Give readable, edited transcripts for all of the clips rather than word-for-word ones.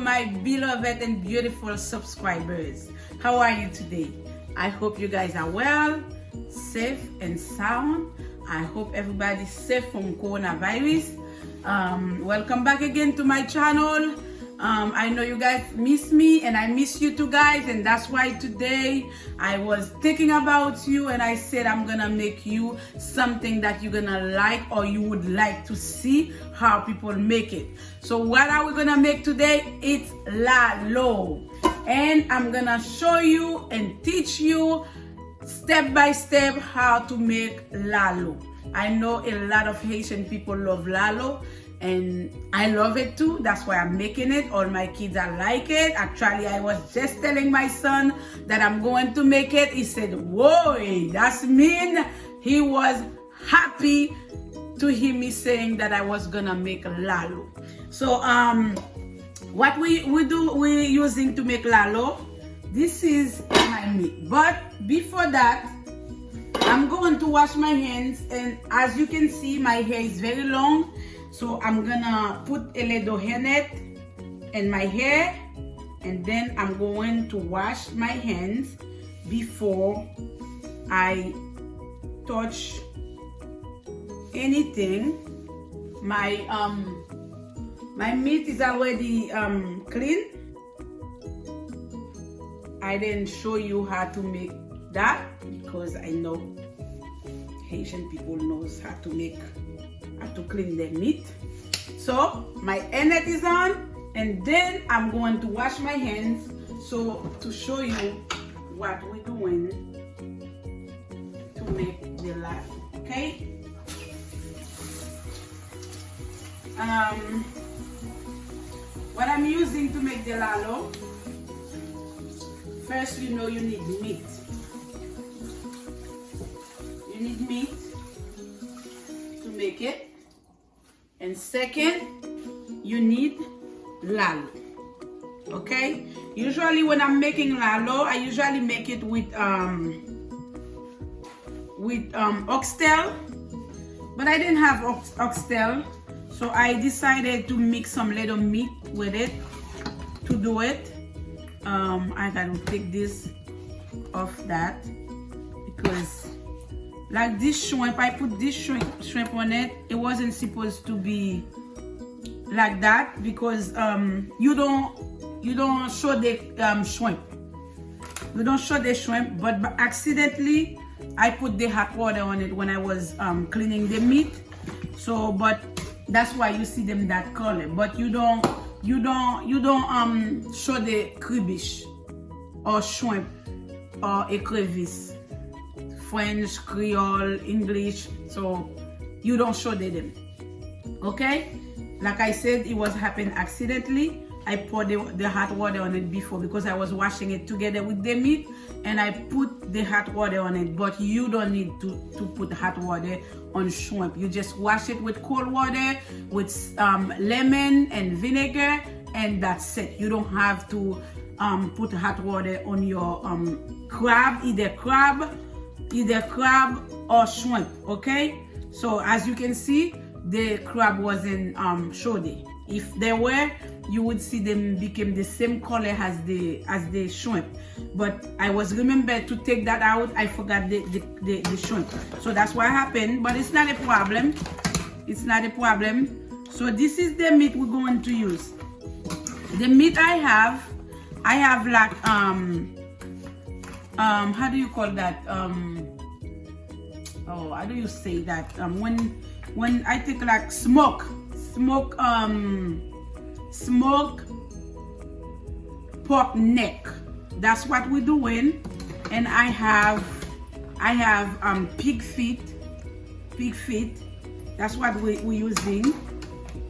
my beloved and beautiful subscribers. How are you today? I hope you guys are well, safe and sound. I hope everybody's safe from coronavirus. Welcome back again to my channel. I know you guys miss me and I miss you too, guys, and that's why today I was thinking about you and I said I'm gonna make you something that you're gonna like or you would like to see how people make it. So what are we gonna make today? It's lalo, and I'm gonna show you and teach you step by step how to make lalo. I know a lot of Haitian people love lalo, and I love it too. That's why I'm making it. All my kids are like it. Actually, I was just telling my son that I'm going to make it. He said, whoa, that's mean. He was happy to hear me saying that I was gonna make lalo. So what we're using to make lalo, this is my meat. But before that, I'm going to wash my hands, and as you can see, my hair is very long. So I'm gonna put a little hairnet in my hair, and then I'm going to wash my hands before I touch anything. My meat is already clean. I didn't show you how to make that because I know Haitian people knows how to clean their meat. So my hairnet is on, and then I'm going to wash my hands so to show you what we're doing to make the lalo. Okay. What I'm using to make the lalo, first, you know, you need meat. You need meat to make it. And second, you need lalo. Okay? Usually when I'm making lalo, I usually make it with oxtail. But I didn't have oxtail, so I decided to mix some little meat with it to do it. I gotta take this off that because like this shrimp, I put this shrimp on it. It wasn't supposed to be like that because you don't show the shrimp. You don't show the shrimp, but accidentally I put the hot water on it when I was cleaning the meat. So, but that's why you see them that color. But you don't show the cribish or shrimp or a crevice, French, Creole, English. So you don't show them. Okay? Like I said, it was happened accidentally. I poured the hot water on it before because I was washing it together with the meat, and I put the hot water on it. But you don't need to put hot water on shrimp. You just wash it with cold water, with lemon and vinegar, and that's it. You don't have to put hot water on your crab, either crab or shrimp. Okay? So as you can see, the crab wasn't showed. If they were, you would see them became the same color as the shrimp. But I was remembered to take that out. I forgot the shrimp. So that's what happened. But it's not a problem. It's not a problem. So this is the meat we're going to use. The meat I have like how do you call that? Oh, how do you say that? When I take like smoke pork neck. That's what we're doing. And I have pig feet. That's what we're using.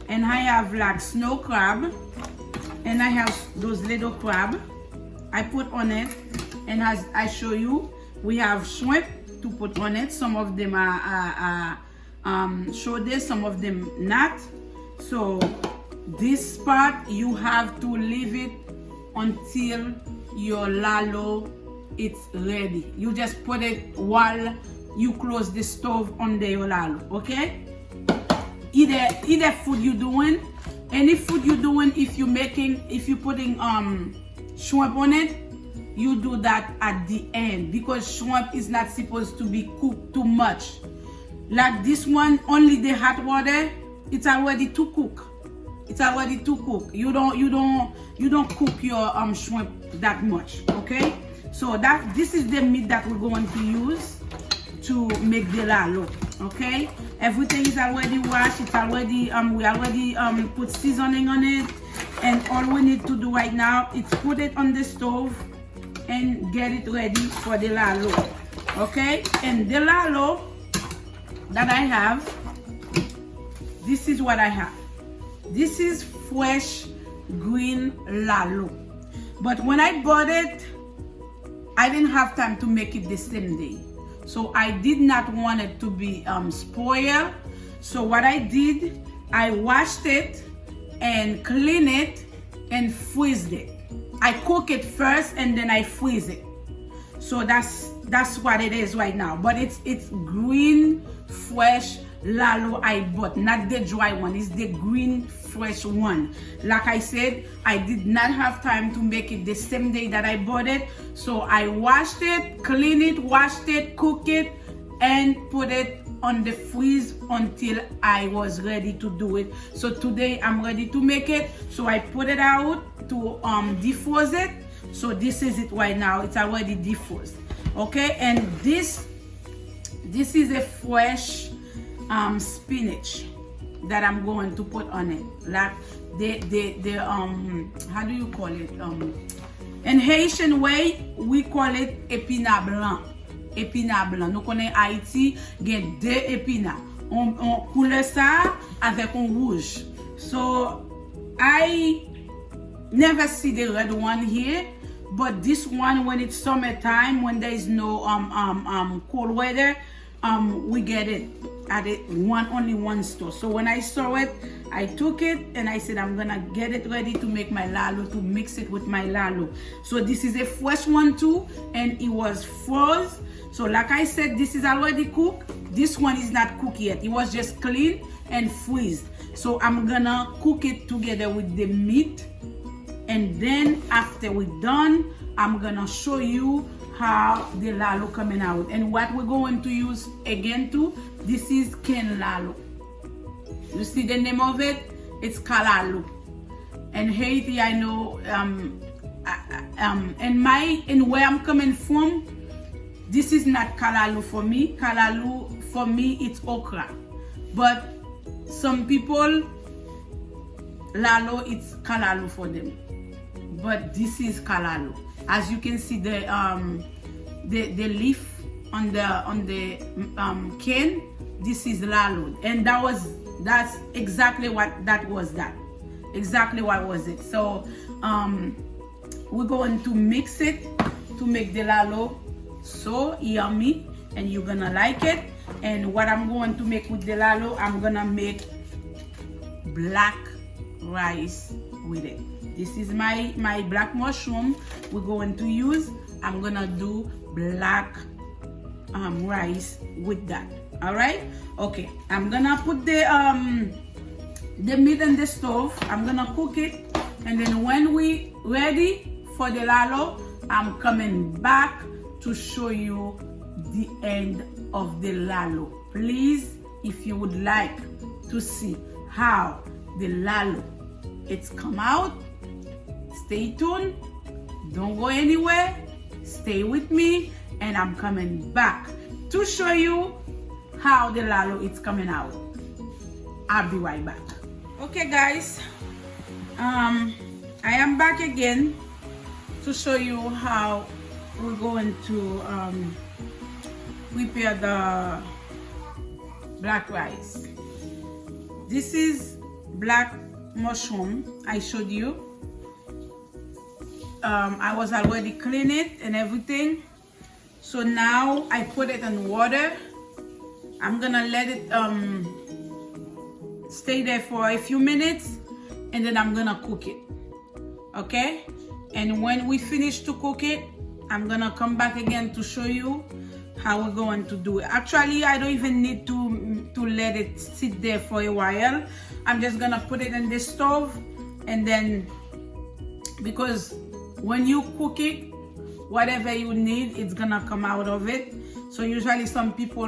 And I have like snow crab, and I have those little crab I put on it. And as I show you, we have shrimp to put on it. Some of them are shredded, some of them not. So this part you have to leave it until your lalo it's ready. You just put it while you close the stove under your lalo. Okay? Either food you're doing, any food you're doing, if you're putting shrimp on it, you do that at the end, because shrimp is not supposed to be cooked too much. Like this one, only the hot water, it's already to cook. It's already to cook. You don't cook your shrimp that much, okay? So this is the meat that we're going to use to make the lalo, okay? Everything is already washed. It's already we already put seasoning on it, and all we need to do right now is put it on the stove and get it ready for the lalo, okay? And the lalo that I have, this is what I have. This is fresh green lalo, but when I bought it, I didn't have time to make it the same day, so I did not want it to be spoiled. So what I did, I washed it and cleaned it and freezed it. I cook it first and then I freeze it. So that's what it is right now. But it's green fresh lalo I bought, not the dry one. It's the green fresh one. Like I said, I did not have time to make it the same day that I bought it, so I washed it, cleaned it, washed it, cooked it, and put it on the freeze until I was ready to do it. So today I'm ready to make it, so I put it out to defrost it. So this is it right now. It's already defrosted, okay? And this is a fresh spinach that I'm going to put on it. Like the how do you call it? In Haitian way, we call it épinard blanc. Épinard blanc. Nous connaissons Haïti, il y a deux épinards. On coule ça avec un rouge. So I never see the red one here, but this one, when it's summertime, when there is no cold weather, we get it at only one store. So when I saw it, I took it and I said I'm gonna get it ready to make my lalo, to mix it with my lalo. So this is a fresh one too, and it was frozen. So like I said, this is already cooked. This one is not cooked yet. It was just cleaned and freezed. So I'm gonna cook it together with the meat, and then after we're done, I'm gonna show you how the lalo coming out. And what we're going to use again too, this is canned lalo. You see the name of it? It's kalalo. And Haiti, I know, in where I'm coming from, this is not kalalo for me. Kalalo for me, it's okra. But some people, lalo, it's kalalo for them. But this is kalalo. As you can see, the leaf on the cane, this is lalo, and that's exactly what that was. Exactly what was it. So we're going to mix it to make the lalo so yummy, and you're gonna like it. And what I'm going to make with the lalo, I'm gonna make black rice with it. This is my black mushroom we're going to use. I'm gonna do black rice with that. All right, okay. I'm gonna put the meat on the stove. I'm gonna cook it, and then when we ready for the lalo, I'm coming back to show you the end of the lalo. Please, if you would like to see how the lalo it's come out, stay tuned. Don't go anywhere. Stay with me, and I'm coming back to show you how the lalo is coming out. I'll be right back. Okay guys, I am back again to show you how we're going to prepare the black rice. This is black mushroom I showed you. I was already clean it and everything. So now I put it in water. I'm gonna let it stay there for a few minutes, and then I'm gonna cook it. Okay? And when we finish to cook it, I'm gonna come back again to show you how we're going to do it. Actually, I don't even need to let it sit there for a while. I'm just gonna put it in the stove and then because when you cook it, whatever you need, it's gonna come out of it. So usually some people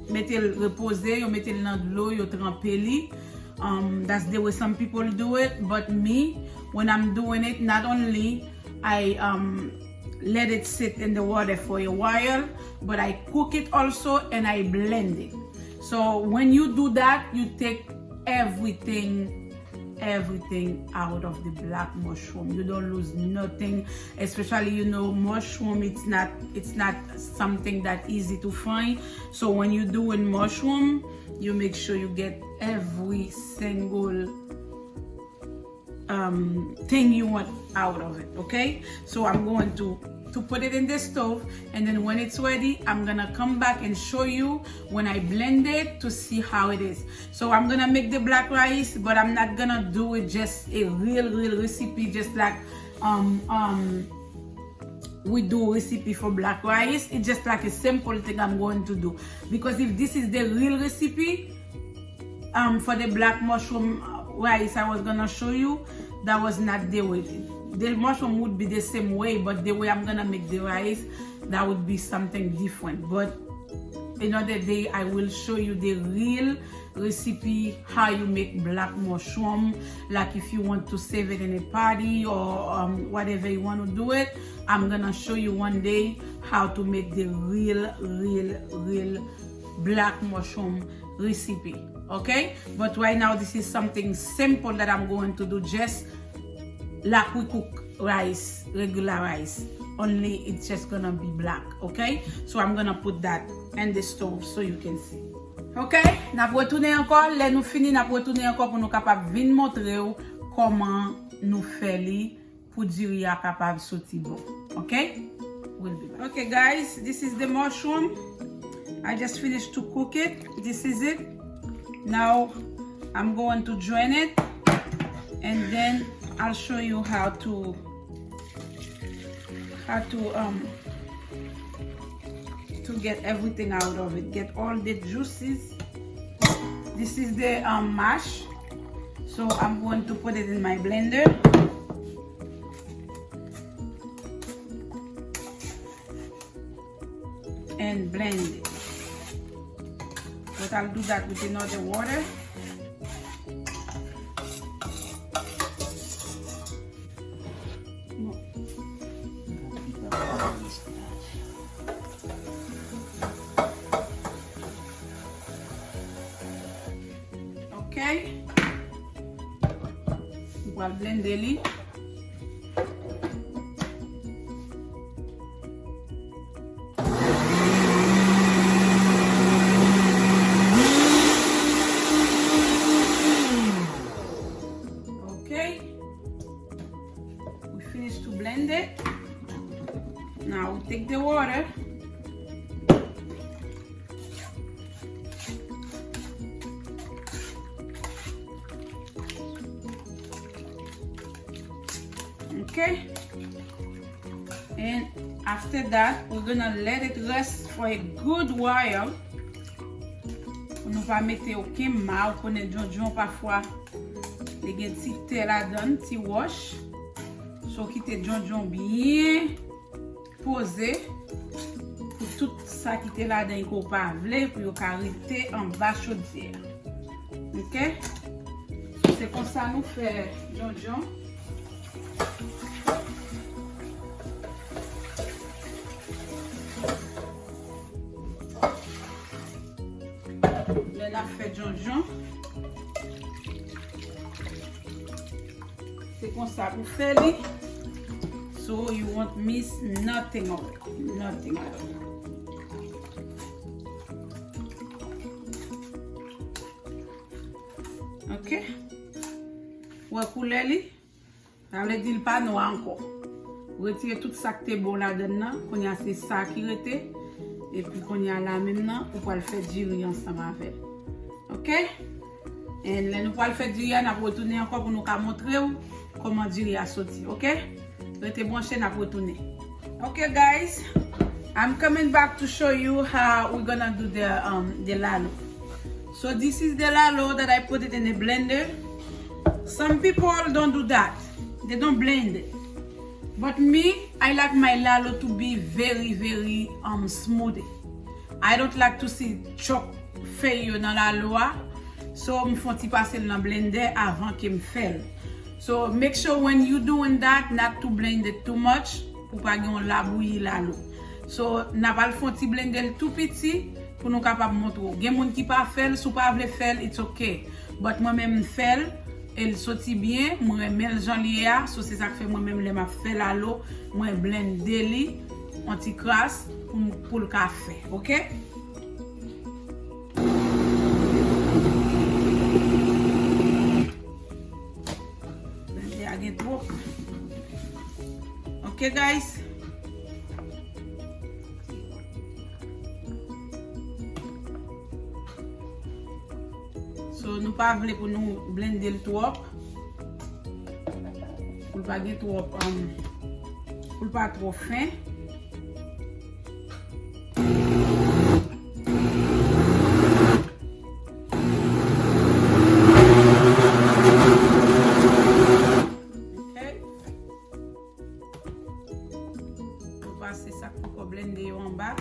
mette le reposer, yo mette le dans de l'eau, yo trempe li. That's the way some people do it. But me, when I'm doing it, not only I let it sit in the water for a while, but I cook it also and I blend it. So when you do that, you take everything out of the black mushroom. You don't lose nothing, especially, you know, mushroom, it's not something that easy to find. So when you're doing mushroom, you make sure you get every single thing you want out of it. Okay, so I'm going to put it in the stove, and then when it's ready, I'm gonna come back and show you when I blend it to see how it is. So I'm gonna make the black rice, but I'm not gonna do it just a real recipe, just like we do recipe for black rice. It's just like a simple thing I'm going to do, because if this is the real recipe for the black mushroom rice I was gonna show you, that was not the way. The mushroom would be the same way, but the way I'm gonna make the rice, that would be something different. But another day I will show you the real recipe, how you make black mushroom. Like if you want to save it in a party or whatever you want to do it, I'm gonna show you one day how to make the real black mushroom recipe. Okay, but right now this is something simple that I'm going to do, just like we cook rice, regular rice, only it's just gonna be black. Okay, so I'm gonna put that in the stove so you can see. Okay, n'a retourner encore, là nous fini, n'a retourner encore pour nous capable venir montrer comment nous faire li pour dire capable sortir bon. Okay, we'll be back. Okay guys, this is the mushroom. I just finished to cook it. This is it. Now I'm going to drain it, and then I'll show you how to get everything out of it, get all the juices. This is the mash, so I'm going to put it in my blender and blend it. But I'll do that with another water. Okay, we'll blend it. Okay, we finished to blend it. Now we take the water. Okay, and after that we're gonna let it rest for a good while. On ne va mettre aucun mal, on est jonjon parfois les gen ti terre la donne, ti wash. So quitter jonjon bien posé pour tout ça qui était là dedans qu'on pas vle pour yo carité en bas chaudière. OK? C'est comme ça nous fait jonjon. On a fait jonjon. C'est comme ça pour faire. So you won't miss nothing of it. Nothing at all. Ok? Ou couleur li. Ça veut dire pas noir encore. Retirer tout ça qui est bon là-dedans. Qu'on y a c'est ça qui rete. Et puis qu'on y a là maintenant, on peut le faire durer ensemble avec. Ok? Et là nous allons faire durer, nous retourner encore pour nous montrer comment durer a sorti. Ok? Restez branchés, nous retourner. Okay guys, I'm coming back to show you how we're gonna do the lalo. So this is the lalo that I put it in the blender. Some people don't do that. They don't blend it. But me, I like my lalo to be very, very smooth. I don't like to see chop feuille dans la loi. So me font passer dans blender avant que me fasse. So make sure when you doing that not to blend it too much pour pas qu'on la bouillie lalo. So n'a pas le font blender tout petit pour nous capable montrer. Gen moun qui pas faire, sou pas vle faire, it's okay. But moi même faire elle sorti bien, moi mel jan liya, so c'est ça que fait moi même les m'a fait lalo, moi blender li, anti crasse pour le café, OK? Okay guys, so nous pas voulons pour nous blender le trop pour pas get trop pour pas trop fin. C'est ça pour blender en bas.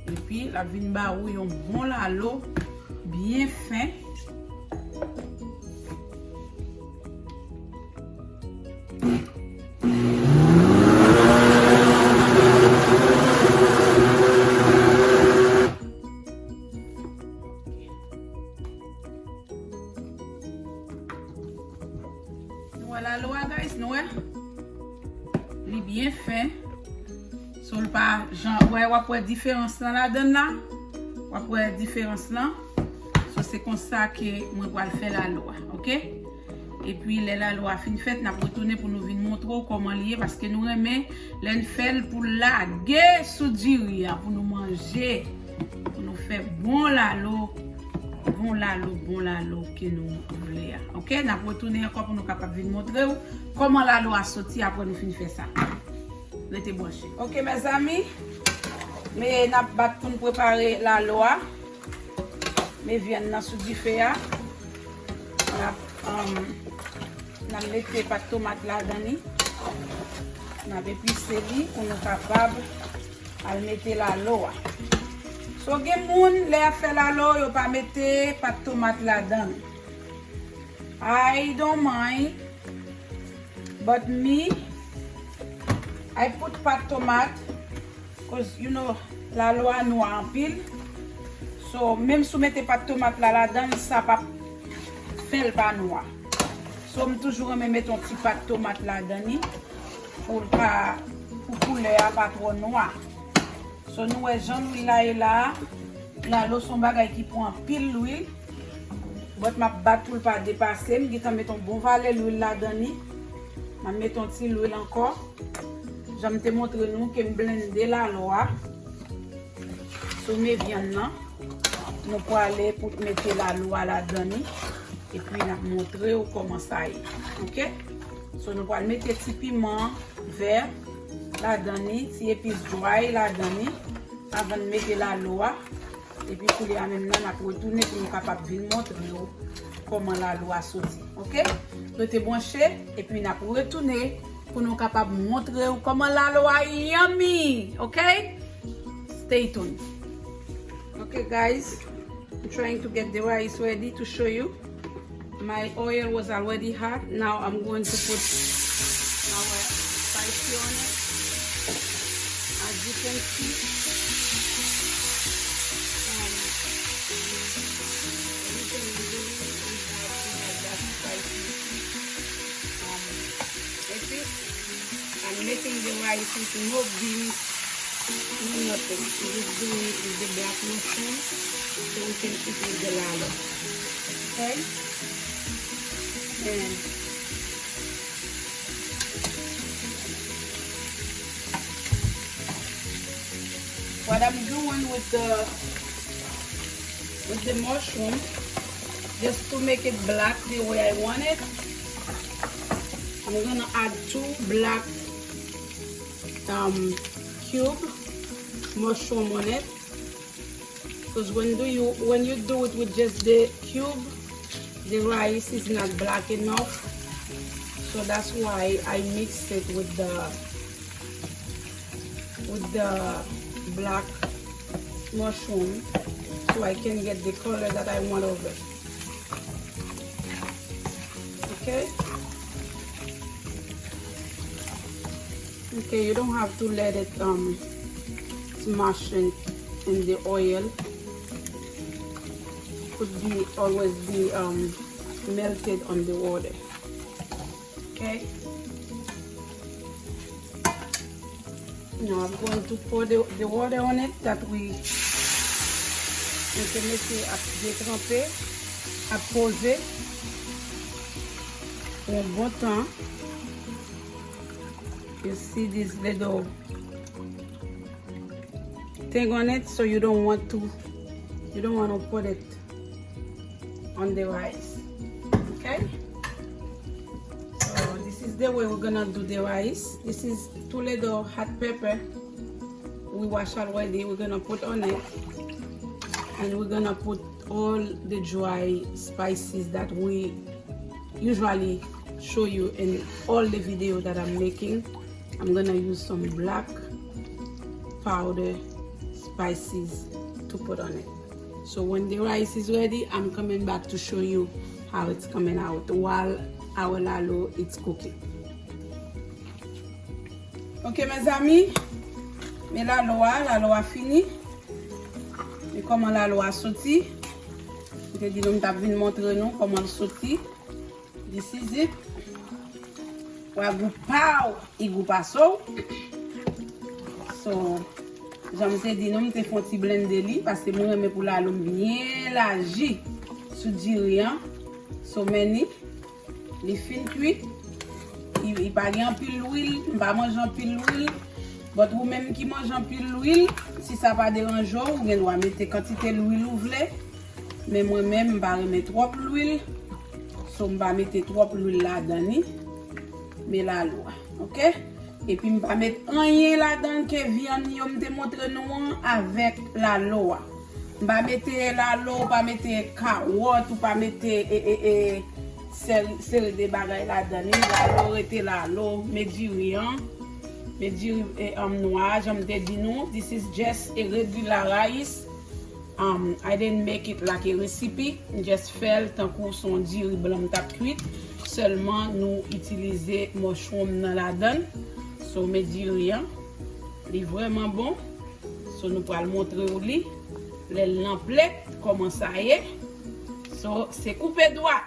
Et puis la vine barou yon bon lalo bien fin. Voilà loi guys, nous li bien fin. Sur le pas genre ouais on peut différence là dedans là. On peut différence là. So c'est comme ça que moi va faire la loi, OK? Et puis la loi fin fait n'a retourner pour nous venir montrer comment lier parce que nous aimons l'en fait pour laguer sous diria pour nous manger, pour nous faire bon lalo que nous voulons. OK, n'a retourner encore pour nous capable de montrer comment lalo a sorti après nous fin faire ça. Restez branchés. OK mes amis, mais n'a pas pour nous préparer lalo. Mais viande dans sous du feu on a mis pas de tomate là-dedans. On a épicé li pour nous capable à mettre lalo. So gen moun le a fait lalo yo pas mettre pas de tomate là-dedans. I don't mind, but me I put pas de tomate because you know lalo a noir en pile. So même si vous mettez pas de tomate là-dedans, ça va faire pas noir. So me toujours mettre un petit pas de tomate là-dedans pour pas pour couleur pas trop noir. So nous j'en là lalo son bagay qui prend pile l'huile. But ma battre pour pas dépasser, me gita mettre un bon valet l'huile là-dedans. Ma mettre un petit l'huile encore. J'aime te montrer nous que me blender lalo. So mes viande là. Nous pouvons aller pour mettre la loi là-dedans et puis nous montrer comment ça est. OK? So, nous pouvons mettre petit piment vert là-dedans, petit épices dry là-dedans avant de mettre la loi. Et puis pour les même là, nous retourner pour nous capable de montrer comment la loi sorti. OK? Restez branchés et puis nous retourner pour nous capable de montrer comment la loi est yummy. OK? Stay tuned. Okay guys, I'm trying to get the rice ready to show you. My oil was already hot. Now I'm going to put our spicy on it. As you can see, everything is really like that spicy. I'm making the rice with no beans. No nothing. Just doing it with the black mushroom so we can eat with the lalo. Okay? And what I'm doing with the mushroom, just to make it black the way I want it, I'm gonna add 2 black cube mushroom on it. because when you do it with just the cube, the rice is not black enough. So that's why I mixed it with the black mushroom, so I can get the color that I want of it. Okay. Okay, you don't have to let it smash in the oil. Could always be melted on the water. Okay. Now I'm going to pour the water on it that we can laisser à détremper, à poser pour un bon temps. You see this little thing on it, so you don't want to put it on the rice. Okay. So this is the way we're gonna do the rice. This is 2 little hot pepper we wash already. We're gonna put on it, and we're gonna put all the dry spices that we usually show you in all the videos that I'm making. I'm gonna use some black powder spices to put on it. So when the rice is ready, I'm coming back to show you how it's coming out while our lalo is cooking. Ok mes amis, mes lalo a fini. Et comment lalo a sauté. Je dis nous t'avons venu montrer nous comment il sauté. This is it. Wa pow, il goûte pas so. So, j'aime te dire nous te font petit blender li parce que moi me pour lalo bien lagi sous dirian. So meni les fin cuit. Il pas en pile l'huile, pas manger en pile l'huile. But vous même qui mange en pile l'huile, si ça pas dérange vous, vous doit mettre quantité l'huile ou voulez. Mais moi même pas mettre trop l'huile. So m'pa mettre trop l'huile là-dedans. Mais la loi, OK? Et puis m'pa mettre rien là-dedans que viande yo m'te montre nous avec la loi. M'pa mettre la loi, pas mettre carotte ou pas mettre sel de bagay là-dedans. La loi était la loi, mais du rien. Mais du noir, j'aime te dire nous, this is just a regular rice. I didn't make it like a recipe, just felt tant qu'on son diri blanc tap cuit. Seulement nous utiliser mushroom dans la donne. So me dit rien. Il est vraiment bon. So nous pourrons le montrer au lit. Les lampettes comment ça y est. So c'est coupé droite.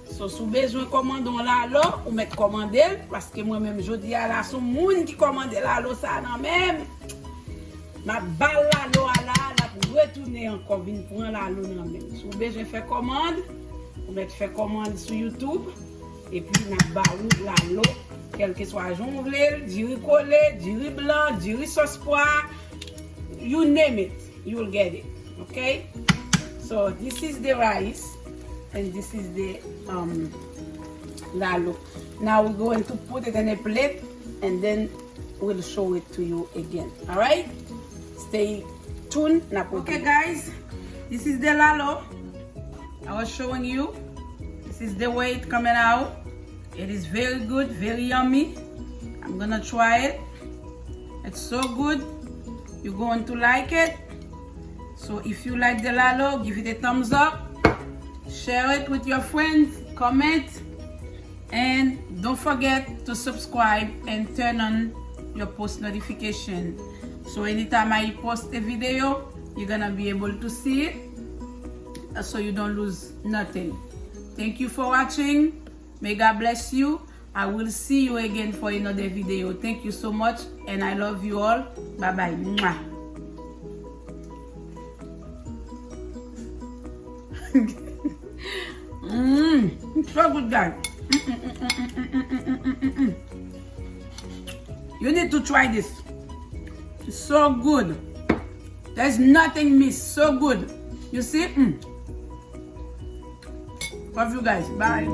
So si vous avez besoin de commander lalo ou mettre commander parce que moi même je dis à la son monde qui commande lalo ça non même. Ma balle lalo à la pour retourner encore venir prendre lalo non même. Si vous avez besoin de faire commande, vous mettez faire commande sur YouTube et puis na baou lalo quel que soit jonglé, du riz collé, du riz blanc, du riz sauce poire, you name it, you will get it. Okay? So this is the rice and this is the lalo. Now we're going to put it in a plate and then we'll show it to you again. All right? Stay tuned. Okay guys, this is the lalo I was showing you. This is the way it's coming out. It is very good, very yummy. I'm gonna try it. It's so good. You're going to like it. So if you like the lalo, give it a thumbs up. Share it with your friends, comment, and don't forget to subscribe and turn on your post notification. So anytime I post a video, you're gonna be able to see it, so you don't lose nothing. Thank you for watching. May God bless you. I will see you again for another video. Thank you so much, and I love you all. Bye bye. Mwah. So good, guys. You need to try this. It's so good. There's nothing missed. So good. You see? Love you guys. Bye.